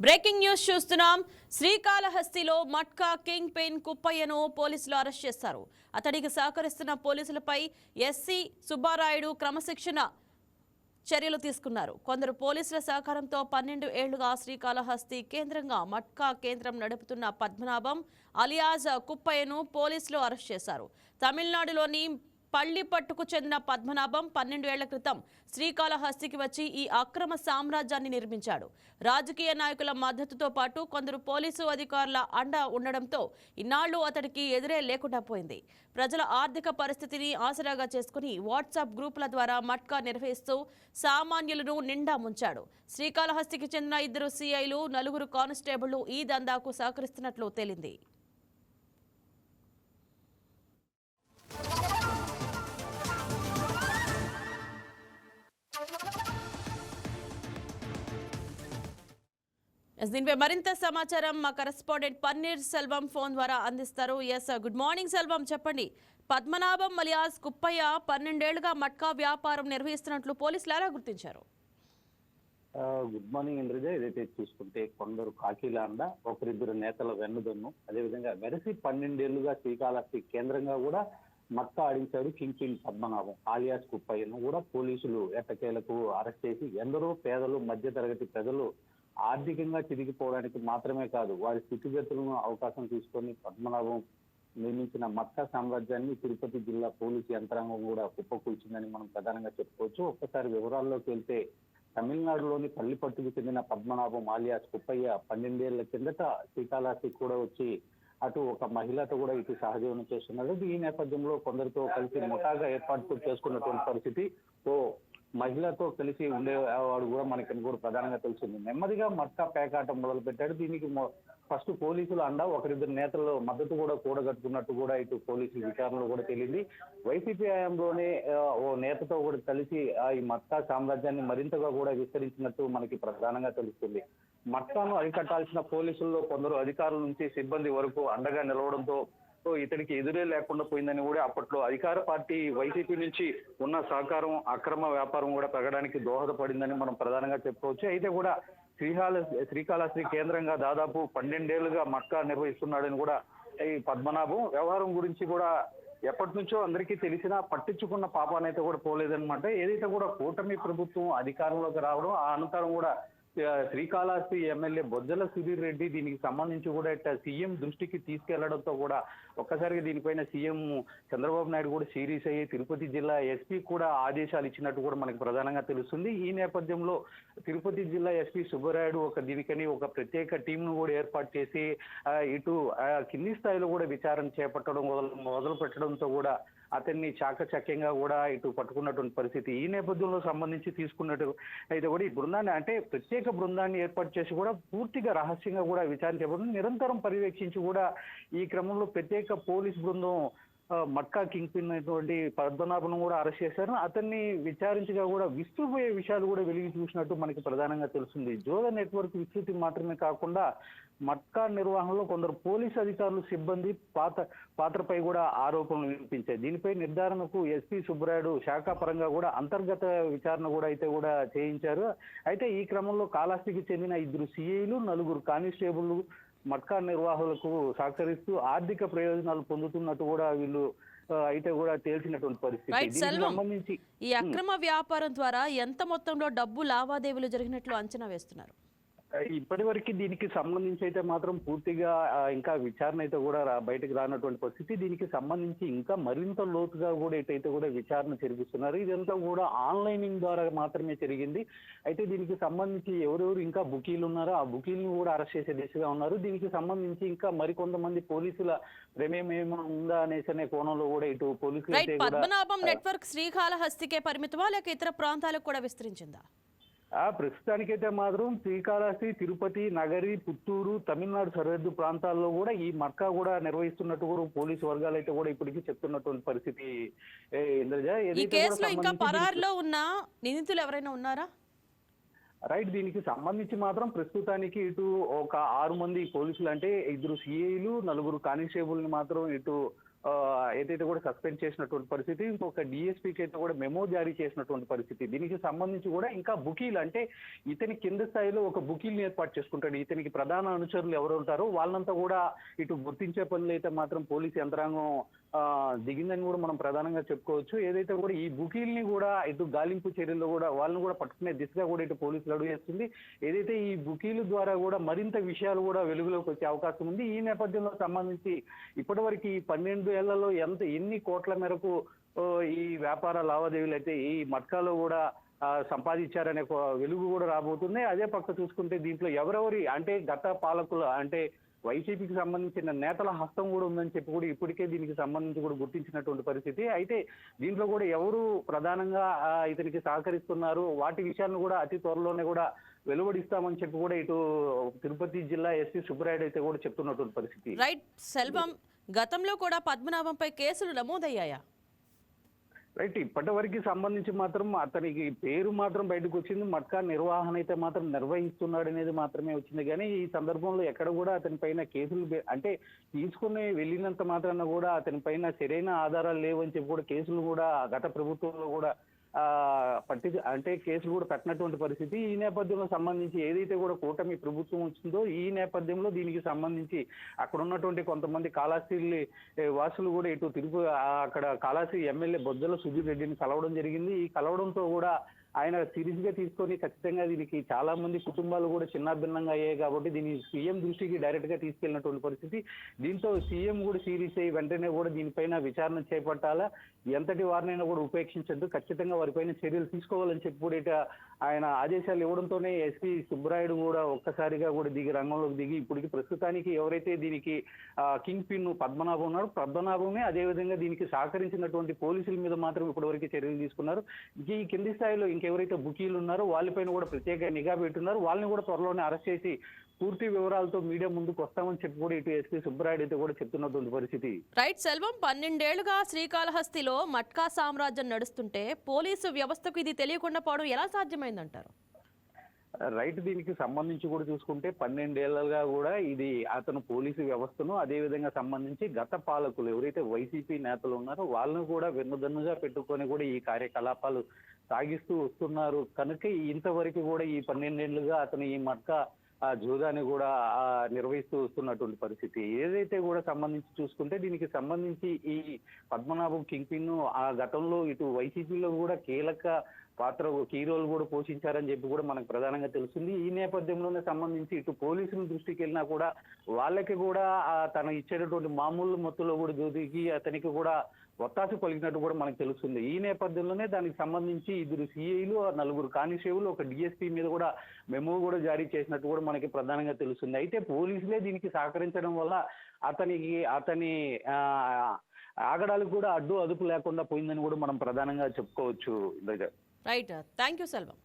Breaking news చూస్తున్నాం. శ్రీకాళహస్తిలో matka king pin కుప్పయ్యను పోలీసులు arrest చేశారు. అతడికి సహకరిస్తున్న పోలీసులపై ఎస్సీ సుబ్బారాయుడు క్రమశిక్షణ చర్యలు తీసుకున్నారు. కొందరు పోలీసుల సహకారంతో 12 ఏళ్లుగా శ్రీకాళహస్తి కేంద్రంగా మట్కా కేంద్రం నడుపుతున్న పద్మనాభం అలియాజ్ కుప్పయ్యను పోలీసులు అరెస్ట్ చేశారు. తమిళనాడులోని పల్లిపట్టుకు చెందిన పద్మనాభం 12 ఏళ్ల క్రితం శ్రీకాళహస్తికి వచ్చి ఈ అక్రమ సామ్రాజ్యాన్ని నిర్మించాడు. రాజకీయ నాయకుల మద్దతుతో పాటు కొందరు పోలీసు అధికారుల అండ ఉండడంతో ఇన్నాళ్లు అతడికి ఎదురే లేకుండా పోయింది. ప్రజల ఆర్థిక పరిస్థితిని ఆసరాగా చేసుకుని వాట్సాప్ గ్రూపుల ద్వారా మట్కా నిర్వహిస్తూ సామాన్యులను నిండా ముంచాడు. శ్రీకాళహస్తికి చెందిన 2 సీఐలు 4 కానిస్టేబుళ్లు ఈ దందాకు సహకరిస్తున్నట్లు తేలింది. దీనిపై మరింత సమాచారం మా కరెస్పాండెంట్ పన్నీర్ సెల్వం ఫోన్ ద్వారా అందిస్తారు. గుడ్ మార్నింగ్ సెల్వం, చెప్పండి. పద్మనాభం అలియాస్ కుప్పయ్య 12 ఏళ్లుగా మట్కా వ్యాపారం నిర్వహిస్తున్నట్లు పోలీసులు ఎలా గుర్తించారు? Good morning Indraja. ఏదైతే చూసుకుంటే కొందరు కాకీలాండ, ఒకరిద్దరు నేతల వెన్నుదన్ను, అదేవిధంగా వెరసి 12 ఏళ్లుగా శ్రీకాళహస్తి కేంద్రంగా కూడా మట్కా ఆడించాడు కింగ్ పిన్ పద్మనాభం ఆలియాస్ కుప్పయ్యను కూడా పోలీసులు ఎట్టకేలకు అరెస్ట్ చేసి ఎందరో పేదలు, మధ్యతరగతి ప్రజలు ఆర్థికంగా చిరిగిపోవడానికి మాత్రమే కాదు వారి స్థితిగతులను అవకాశం తీసుకొని పద్మనాభం నిర్మించిన మట్కా సామ్రాజ్యాన్ని తిరుపతి జిల్లా పోలీసు యంత్రాంగం కూడా కుప్పకూల్చిందని మనం ప్రధానంగా చెప్పుకోవచ్చు. ఒక్కసారి వివరాల్లోకి వెళ్తే తమిళనాడులోని పల్లిపట్టుకు చెందిన పద్మనాభం ఆలియాస్ కుప్పయ్య 12 ఏళ్ల కిందట శ్రీకాళహస్తికి కూడా వచ్చి అటు ఒక మహిళతో కూడా ఇటు సహజీవనం చేస్తున్నారు. ఈ నేపథ్యంలో కొందరితో కలిసి ముఠాగా ఏర్పాటు చేసుకున్నటువంటి పరిస్థితి. మహిళతో కలిసి ఉండేవాడు కూడా మనకి కూడా ప్రధానంగా తెలిసింది. నెమ్మదిగా మట్కా పేకాటం మొదలు పెట్టాడు. దీనికి ఫస్ట్ పోలీసులు అండ, ఒకరిద్దరు నేతలు మద్దతు కూడా కూడగట్టుకున్నట్టు కూడా ఇటు పోలీసుల విచారణలో కూడా తేలింది. వైసీపీ హయాంలోనే ఓ నేతతో కూడా కలిసి ఈ మట్కా సామ్రాజ్యాన్ని మరింతగా కూడా విస్తరించినట్టు మనకి ప్రధానంగా తెలుస్తుంది. మట్కాను అరికట్టాల్సిన పోలీసుల్లో కొందరు అధికారుల నుంచి సిబ్బంది వరకు అండగా నిలవడంతో ఇతడికి ఎదురే లేకుండా పోయిందని కూడా అప్పట్లో అధికార పార్టీ వైసీపీ నుంచి ఉన్న సహకారం, అక్రమ వ్యాపారం కూడా పెరగడానికి దోహదపడిందని మనం ప్రధానంగా చెప్పుకోవచ్చు. అయితే కూడా శ్రీకాళహస్తి కేంద్రంగా దాదాపు 12 ఏళ్లుగా మట్కా నిర్వహిస్తున్నాడని కూడా ఈ పద్మనాభం వ్యవహారం గురించి కూడా ఎప్పటి నుంచో అందరికీ తెలిసినా పట్టించుకున్న పాపానైతే కూడా పోలేదన్నమాట. ఏదైతే కూడా కూటమి ప్రభుత్వం అధికారంలోకి రావడం, ఆ అనంతరం కూడా శ్రీకాళహస్తి ఎమ్మెల్యే బొజ్జల సుధీర్ రెడ్డి దీనికి సంబంధించి కూడా సీఎం దృష్టికి తీసుకెళ్లడంతో కూడా ఒక్కసారిగా దీనిపైన సీఎం చంద్రబాబు నాయుడు కూడా సీరియస్ అయ్యి తిరుపతి జిల్లా ఎస్పీ కూడా ఆదేశాలు ఇచ్చినట్టు కూడా మనకు ప్రధానంగా తెలుస్తుంది. ఈ నేపథ్యంలో తిరుపతి జిల్లా ఎస్పీ సుబ్బరాయుడు దీనికని ఒక ప్రత్యేక టీంను కూడా ఏర్పాటు చేసి ఇటు కింది స్థాయిలో కూడా విచారణ చేపట్టడం మొదలు పెట్టడంతో కూడా అతన్ని చాకచక్యంగా కూడా ఇటు పట్టుకున్నటువంటి పరిస్థితి. ఈ నేపథ్యంలో సంబంధించి తీసుకున్నట్టు అయితే కూడా ఈ బృందాన్ని అంటే ప్రత్యేక బృందాన్ని ఏర్పాటు చేసి కూడా పూర్తిగా రహస్యంగా కూడా విచారణ చేపడుతుంది. నిరంతరం పర్యవేక్షించి కూడా ఈ క్రమంలో ప్రత్యేక పోలీస్ బృందం మట్కా కింగ్ పిన్ అయినటువంటి పద్మనాభను కూడా అరెస్ట్ చేశారు. అతన్ని విచారించగా కూడా విస్తుపోయే విషయాలు కూడా వెలిగి చూసినట్టు మనకి ప్రధానంగా తెలుస్తుంది. జోద నెట్వర్క్ విస్తృతి మాత్రమే కాకుండా మట్కా నిర్వహణలో కొందరు పోలీసు అధికారులు, సిబ్బంది పాత్రపై కూడా ఆరోపణలు వినిపించాయి. దీనిపై నిర్ధారణకు ఎస్పీ సుబ్బరాయుడు శాఖాపరంగా కూడా అంతర్గత విచారణ కూడా చేయించారు. అయితే ఈ క్రమంలో కాళహస్తికి చెందిన 2 సీఐలు, 4 కానిస్టేబుల్ మట్కా నిర్వాహకులకు సహకరిస్తూ ఆర్థిక ప్రయోజనాలు పొందుతున్నట్టు కూడా వీళ్ళు అయితే కూడా తేల్చినటువంటి పరిస్థితి. ఈ అక్రమ వ్యాపారం ద్వారా ఎంత మొత్తంలో డబ్బు లావాదేవీలు జరిగినట్లు అంచనా వేస్తున్నారు? ఇప్పటి వరకు దీనికి సంబంధించి అయితే మాత్రం పూర్తిగా ఇంకా విచారణ అయితే కూడా బయటకు రానటువంటి పరిస్థితి. దీనికి సంబంధించి ఇంకా మరింత లోతుగా కూడా ఇటైతే కూడా విచారణ జరిపిస్తున్నారు. ఇదంతా కూడా ఆన్లైనింగ్ ద్వారా మాత్రమే జరిగింది. అయితే దీనికి సంబంధించి ఎవరెవరు ఇంకా బుకీలు ఉన్నారో ఆ బుకీలను కూడా అరెస్ట్ చేసే దిశగా ఉన్నారు. దీనికి సంబంధించి ఇంకా మరికొంతమంది పోలీసుల ప్రమేయం ఏమైనా ఉందా అనే కోణంలో కూడా ఇటు పోలీసులు పద్మనాభం నెట్వర్క్ శ్రీకాళహస్తికే పరిమితమా లేక ఇతర ప్రాంతాలకు కూడా విస్తరించిందా? ప్రస్తుతానికైతే మాత్రం శ్రీకాళహస్తి, తిరుపతి, నగరి, పుత్తూరు, తమిళనాడు సరిహద్దు ప్రాంతాల్లో కూడా ఈ మట్కా కూడా నిర్వహిస్తున్నట్టు కూడా పోలీసు వర్గాలు అయితే కూడా ఇప్పటికీ చెప్తున్నటువంటి పరిస్థితి. ఇంద్రజ, ఈ కేసులో ఇంకా పరారులో ఉన్న నిందితులు ఎవరైనా ఉన్నారా? రైట్, దీనికి సంబంధించి మాత్రం ప్రస్తుతానికి ఇటు ఒక 6 మంది పోలీసులు అంటే 2 సీఐలు, 4 కానిస్టేబుల్ని మాత్రం ఇటు ఏదైతే కూడా సస్పెండ్ చేసినటువంటి పరిస్థితి, ఇంకొక డిఎస్పీకి అయితే కూడా మెమో జారీ చేసినటువంటి పరిస్థితి. దీనికి సంబంధించి కూడా ఇంకా బుకీలు అంటే ఇతని కింద స్థాయిలో ఒక బుకీలను ఏర్పాటు చేసుకుంటాడు. ఇతనికి ప్రధాన అనుచరులు ఎవరు ఉంటారో వాళ్ళంతా కూడా ఇటు గుర్తించే పనులు అయితే మాత్రం పోలీసు యంత్రాంగం దిగిందని కూడా మనం ప్రధానంగా చెప్పుకోవచ్చు. ఏదైతే కూడా ఈ బుకీల్ని కూడా ఇటు గాలింపు చర్యల్లో కూడా వాళ్ళని కూడా పట్టుకునే దిశగా కూడా ఇటు పోలీసులు అడుగు చేస్తుంది. ఏదైతే ఈ బుకీల ద్వారా కూడా మరింత విషయాలు కూడా వెలుగులోకి వచ్చే అవకాశం ఉంది. ఈ నేపథ్యంలో సంబంధించి ఇప్పటివరకు ఈ 12 ఏళ్లలో ఎన్ని కోట్ల మేరకు ఈ వ్యాపార లావాదేవీలు అయితే ఈ మట్కాలో కూడా సంపాదించారనే వెలుగు కూడా రాబోతుంది. అదే పక్క చూసుకుంటే దీంట్లో ఎవరెవరి అంటే గత పాలకులు అంటే వైసీపీకి సంబంధించిన నేతల హస్తం కూడా ఉందని చెప్పి కూడా ఇప్పటికే దీనికి సంబంధించి కూడా గుర్తించినటువంటి పరిస్థితి. అయితే దీంట్లో కూడా ఎవరు ప్రధానంగా ఇతనికి సహకరిస్తున్నారు వాటి విషయాలను కూడా అతి త్వరలోనే కూడా వెలువడిస్తామని చెప్పి కూడా ఇటు తిరుపతి జిల్లా ఎస్పీ సుబ్బరాయుడు అయితే కూడా చెప్తున్నటువంటి పరిస్థితి. రైట్ సెల్వం, గతంలో కూడా పద్మనాభంపై కేసులు నమోదయ్యాయా? రైట్, ఇప్పటి వరకు సంబంధించి మాత్రం అతనికి పేరు మాత్రం బయటకు వచ్చింది. మట్కా నిర్వహణ అయితే మాత్రం నిర్వహిస్తున్నాడు అనేది మాత్రమే వచ్చింది. కానీ ఈ సందర్భంలో ఎక్కడ కూడా అతని పైన కేసులు అంటే తీసుకుని వెళ్ళినంత మాత్రాన కూడా అతని పైన సరైన ఆధారాలు లేవని చెప్పి కూడా కేసులు కూడా గత ప్రభుత్వంలో కూడా అంటే కేసులు కూడా పెట్టినటువంటి పరిస్థితి. ఈ నేపథ్యంలో సంబంధించి ఏదైతే కూడా కూటమి ప్రభుత్వం వచ్చిందో ఈ నేపథ్యంలో దీనికి సంబంధించి అక్కడ ఉన్నటువంటి కొంతమంది కాళహస్తి వాసులు కూడా ఇటు అక్కడ కాళహస్తి ఎమ్మెల్యే బొజ్జల సుధీర్ రెడ్డిని కలవడం జరిగింది. ఈ కలవడంతో కూడా ఆయన సీరియస్ గా తీసుకొని ఖచ్చితంగా దీనికి చాలా మంది కుటుంబాలు కూడా చిన్నాభిన్నంగా అయ్యాయి కాబట్టి దీన్ని సీఎం దృష్టికి డైరెక్ట్ గా తీసుకెళ్లినటువంటి పరిస్థితి. దీంతో సీఎం కూడా సీరియస్ అయ్యి వెంటనే కూడా దీనిపైన విచారణ చేపట్టాలా, ఎంతటి వారినైనా కూడా ఉపేక్షించద్దు, ఖచ్చితంగా వారిపైన చర్యలు తీసుకోవాలని చెప్పి కూడా ఆయన ఆదేశాలు ఇవ్వడంతోనే ఎస్పీ సుబ్బరాయుడు కూడా ఒక్కసారిగా కూడా రంగంలోకి దిగి ఇప్పటికి ప్రస్తుతానికి ఎవరైతే దీనికి కింగ్ పిన్ పద్మనాభం ఉన్నారో పద్మనాభమే అదేవిధంగా దీనికి సహకరించినటువంటి పోలీసుల మీద మాత్రం ఇప్పటివరకు చర్యలు తీసుకున్నారు. ఈ కింది స్థాయిలో ఇంకెవరైతే బుకీలు ఉన్నారో వాళ్ళపైన కూడా ప్రత్యేక నిఘా పెట్టున్నారు. వాళ్ళని కూడా త్వరలోనే అరెస్ట్ చేసి పూర్తి వివరాలతో మీడియా ముందుకు వస్తామని చెప్పి కూడా ఇటు ఎస్పీ సుబ్బరాయుడు అయితే కూడా చెప్తున్నటువంటి పరిస్థితి. రైట్ సెల్వం, 12 ఏళ్లుగా శ్రీకాళహస్తిలో మట్కా సామ్రాజ్యం నడుస్తుంటే పోలీసు వ్యవస్థకు ఇది తెలియకుండా పోవడం ఎలా సాధ్యమైందంటారు? రైట్, దీనికి సంబంధించి కూడా చూసుకుంటే 12 ఏళ్లుగా కూడా ఇది అతను పోలీసు వ్యవస్థను అదేవిధంగా సంబంధించి గత పాలకులు ఎవరైతే వైసీపీ నేతలు ఉన్నారో వాళ్ళను కూడా వెన్నుదన్నుగా పెట్టుకొని కూడా ఈ కార్యకలాపాలు సాగిస్తూ వస్తున్నారు కనుక ఇంతవరకు కూడా ఈ 12 ఏళ్లుగా అతను ఈ మట్కా జూదాన్ని కూడా నిర్వహిస్తూ వస్తున్నటువంటి పరిస్థితి. ఏదైతే కూడా సంబంధించి చూసుకుంటే దీనికి సంబంధించి ఈ పద్మనాభం కింగ్ పిన్ ఆ గతంలో ఇటు వైసీపీలో కూడా కీలక పాత్ర కీ రోల్ కూడా పోషించారని చెప్పి కూడా మనకు ప్రధానంగా తెలుస్తుంది. ఈ నేపథ్యంలోనే సంబంధించి ఇటు పోలీసుల దృష్టికి వెళ్ళినా కూడా వాళ్ళకి కూడా తను ఇచ్చేటటువంటి మామూలు మొత్తంలో కూడా దొరికి అతనికి కూడా ఒత్తాసు పలికినట్టు కూడా మనకు తెలుస్తుంది. ఈ నేపథ్యంలోనే దానికి సంబంధించి 2 సిఐలు 4 కానిస్టేబుల్ ఒక డిఎస్పీ మీద కూడా మెమో కూడా జారీ చేసినట్టు కూడా మనకి ప్రధానంగా తెలుస్తుంది. అయితే పోలీసులే దీనికి సహకరించడం వల్ల అతని ఆగడాలకు కూడా అడ్డు అదుపు లేకుండా పోయిందని కూడా మనం ప్రధానంగా చెప్పుకోవచ్చు. Right, thank you Selvam.